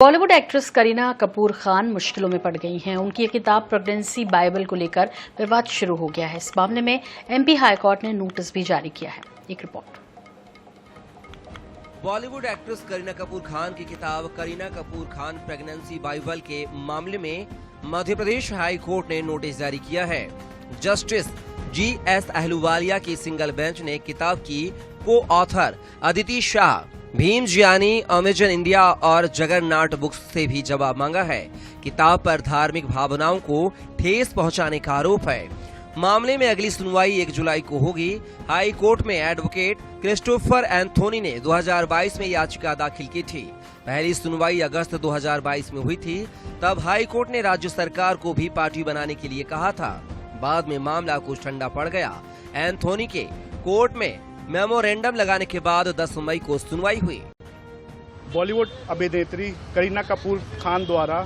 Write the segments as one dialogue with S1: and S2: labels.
S1: Bollywood actress Kareena Kapoor Khan मुश्किलों में पड़ गई हैं। उनकी ये किताब प्रेगनेंसी बाइबल को लेकर विवाद शुरू हो गया है। इस मामले में एमपी हाई कोर्ट ने नोटिस भी जारी किया है। एक रिपोर्ट।
S2: बॉलीवुड एक्ट्रेस करीना कपूर खान की किताब करीना कपूर खान प्रेगनेंसी बाइबल के मामले में मध्य प्रदेश हाई कोर्ट ने नोटिस जारी किया है। जस्टिस GS अहलूवालिया की सिंगल बेंच ने किताब की को author Aditi Shah, Bhim Jiyani, Amazon India और जगरनाट बुक्स से भी जवाब मांगा है। किताब पर धार्मिक भावनाओं को ठेस पहुंचाने का आरोप है। मामले में अगली सुनवाई 1 जुलाई को होगी। हाई कोर्ट में एडवोकेट क्रिस्टोफर एंथोनी ने 2022 में याचिका दाखिल की थी। पहली सुनवाई अगस्त 2022 में हुई थी। तब हाई कोर्ट ने राज्य सरकार को भी पार्टी बनाने के लिए कहा था। बाद में मामला कुछ ठंडा पड़ गया। एंथोनी के कोर्ट में मेमोरेंडम लगाने के बाद 10 मई को सुनवाई हुई।
S3: बॉलीवुड अभिनेत्री करीना कपूर खान द्वारा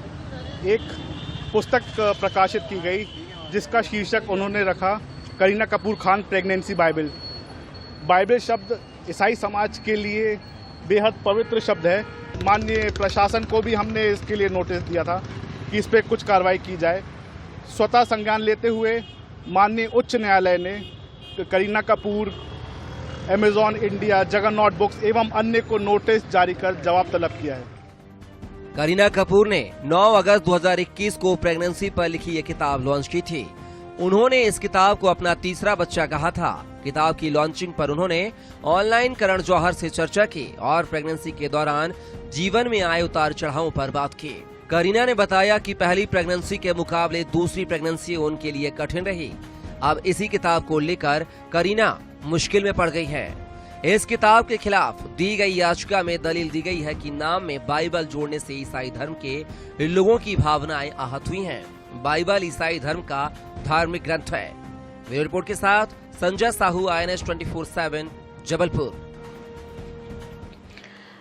S3: एक पुस्तक प्रकाशित की गई, जिसका शीर्षक उन्होंने रखा Kareena Kapoor Khan pregnancy Bible. Bible शब्द ईसाई समाज के लिए बेहद पवित्र शब्द है। माननीय प्रशासन को भी हमने इसके लिए नोटिस दिया था कि इस पर कुछ कार्रवाई की जाए। स्वतः संज्ञान लेते हुए माननीय उच्च न्यायालय ने Kareena Kapoor, Amazon India, juggernaut books एवं अन्य को नोटिस जारी कर जवाब तलब किया है।
S2: करीना कपूर ने 9 अगस्त 2021 को प्रेगनेंसी पर लिखी ये किताब लॉन्च की थी। उन्होंने इस किताब को अपना तीसरा बच्चा कहा था। किताब की लॉन्चिंग पर उन्होंने ऑनलाइन करण जौहर से चर्चा की और प्रेगनेंसी के दौरान जीवन में आए उतार चढ़ावों पर बात की। करीना ने बताया कि पहली प्रेगनेंसी के मुकाबले दूसरी प्रेगनेंसी उनके लिए कठिन रही। अब इसी किताब को लेकर करीना मुश्किल में पड़ गई है। इस किताब के खिलाफ दी गई याचिका में दलील दी गई है कि नाम में बाइबल जोड़ने से ईसाई धर्म के लोगों की भावनाएं आहत हुई हैं। बाइबल ईसाई धर्म का धार्मिक ग्रंथ है। ब्यूरो रिपोर्ट के साथ संजय साहू, INS 24/7, जबलपुर।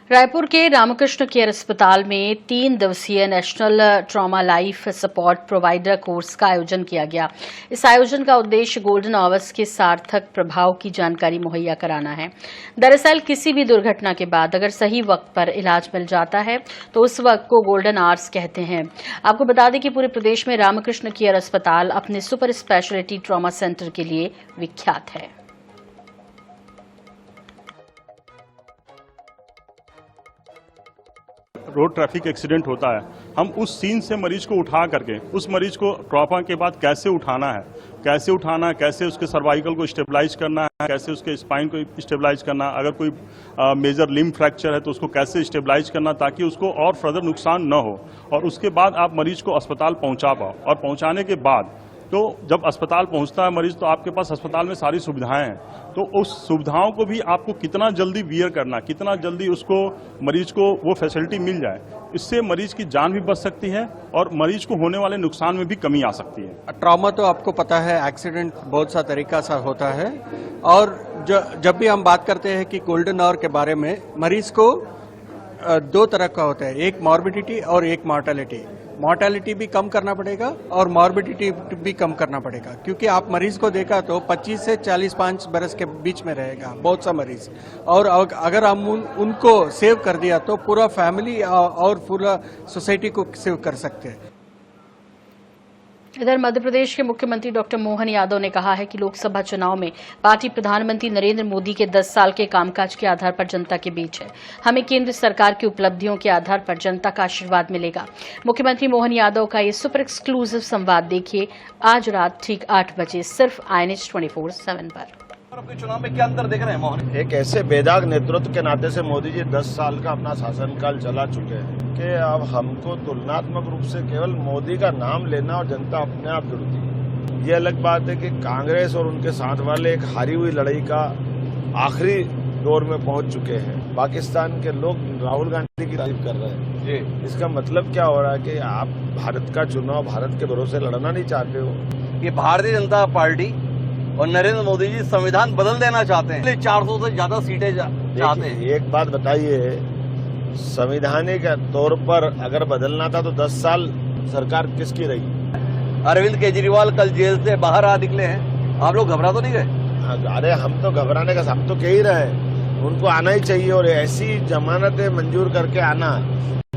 S1: रायपुर के रामकृष्ण केयर अस्पताल में 3 दिवसीय national trauma life support provider course का आयोजन किया गया। इस आयोजन का उद्देश्य गोल्डन आवर्स के सार्थक प्रभाव की जानकारी मुहैया कराना है। दरअसल किसी भी दुर्घटना के बाद अगर सही वक्त पर इलाज मिल जाता है तो उस वक्त को गोल्डन आवर्स कहते हैं। आपको बता दें कि पूरे प्रदेश में रामकृष्ण केयर अस्पताल अपने सुपर स्पेशलिटी ट्रॉमा सेंटर के लिए विख्यात है।
S4: रोड ट्रैफिक एक्सीडेंट होता है, हम उस सीन से मरीज को उठा करके उस मरीज को ट्रॉमा के बाद कैसे उठाना है, कैसे उसके सर्वाइकल को स्टेबलाइज करना है, कैसे उसके स्पाइन को स्टेबलाइज करना, अगर कोई मेजर लिम्ब फ्रैक्चर है तो उसको कैसे स्टेबलाइज करना ताकि उसको और फर्दर नुकसान न हो, और उसके बाद आप मरीज को अस्पताल पहुंचा पाओ। और पहुंचाने के बाद तो जब अस्पताल पहुंचता है मरीज, तो आपके पास अस्पताल में सारी सुविधाएं हैं, तो उस सुविधाओं को भी आपको कितना जल्दी वियर करना, कितना जल्दी उसको मरीज को वो फैसिलिटी मिल जाए, इससे मरीज की जान भी बच सकती है और मरीज को होने वाले नुकसान में भी कमी आ सकती है।
S5: ट्रॉमा तो आपको पता है, एक्सीडेंट बहुत सा तरीका सा होता है, और जब भी हम बात करते हैं कि गोल्डन आवर के बारे में, मरीज को 2 तरह का होता है, एक मॉर्बिडिटी और एक मॉर्टेलिटी। मॉर्टेलिटी भी कम करना पड़ेगा और मॉर्बिडिटी भी कम करना पड़ेगा, क्योंकि आप मरीज को देखा तो 25 से 45 बरस के बीच में रहेगा बहुत सा मरीज, और अगर हम उनको सेव कर दिया तो पूरा फैमिली और पूरा सोसाइटी को सेव कर सकते हैं।
S1: इधर मध्य प्रदेश के मुख्यमंत्री डॉक्टर मोहन यादव ने कहा है कि लोकसभा चुनाव में पार्टी प्रधानमंत्री नरेंद्र मोदी के 10 साल के कामकाज के आधार पर जनता के बीच है। हमें केंद्र सरकार की उपलब्धियों के आधार पर जनता का आशीर्वाद मिलेगा। मुख्यमंत्री मोहन यादव का ये सुपर एक्सक्लूसिव संवाद देखिए आज रात ठीक 8 बजे सिर्फ INS 24/7 पर।
S6: आपके चुनाव में क्या अंतर देख रहे हैं मोहन?
S7: एक ऐसे बेदाग नेतृत्व के नाते से मोदी जी 10 साल का अपना शासनकाल चला चुके हैं कि अब हमको तुलनात्मक रूप से केवल मोदी का नाम लेना और जनता अपने आप जुड़ती है। ये अलग बात है कि कांग्रेस और उनके साथ वाले एक हारी हुई लड़ाई का आखिरी दौर में पहुंच चुके हैं। पाकिस्तान के लोग राहुल गांधी की तारीफ कर रहे हैं जी। इसका मतलब क्या हो रहा है कि आप भारत का चुनाव भारत के भरोसे लड़ना नहीं चाहते हो।
S6: ये भारतीय जनता पार्टी और नरेंद्र मोदी जी संविधान बदल देना चाहते हैं, 400 से ज्यादा सीटें चाहते हैं।
S7: एक बात बताइए, संवैधानिक तौर पर अगर बदलना था तो 10 साल सरकार किसकी रही?
S6: अरविंद केजरीवाल कल जेल से बाहर आ निकले हैं, आप लोग घबरा तो नहीं गए?
S7: अरे हम तो घबराने का, हम तो कह ही रहे हैं उनको आना ही चाहिए, और ऐसी जमानतें मंजूर करके आना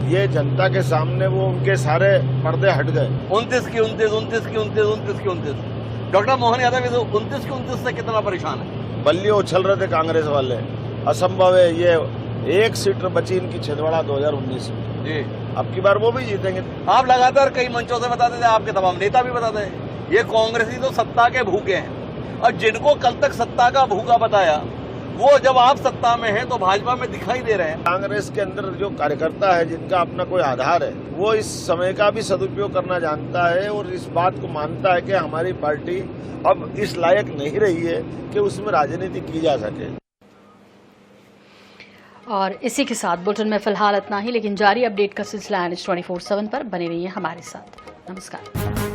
S7: ये जनता के सामने वो उनके सारे पर्दे हट गए।
S6: 29 की 29। डॉक्टर मोहन यादव 29 की 29 से कितना परेशान है?
S7: बल्ली उछल रहे थे कांग्रेस वाले, असंभव है, ये एक सीट बची इनकी छिंदवाड़ा 2019 में
S6: जी।
S7: अब की बार वो भी जीतेंगे।
S6: आप लगातार कई मंचों से बताते थे, आपके तमाम नेता भी बताते हैं, ये कांग्रेसी तो सत्ता के भूखे हैं, और जिनको कल तक सत्ता का भूखा बताया वो जब आप सत्ता में हैं तो भाजपा में दिखाई दे रहे हैं।
S7: कांग्रेस के अंदर जो कार्यकर्ता है जिनका अपना कोई आधार है, वो इस समय का भी सदुपयोग करना जानता है और इस बात को मानता है कि हमारी पार्टी अब इस लायक नहीं रही है कि उसमें राजनीति की जा सके।
S1: और इसी के साथ बुलेटिन में फिलहाल इतना ही, लेकिन जारी अपडेट का सिलसिला NH 24/7 पर बने रहिए हमारे साथ। नमस्कार।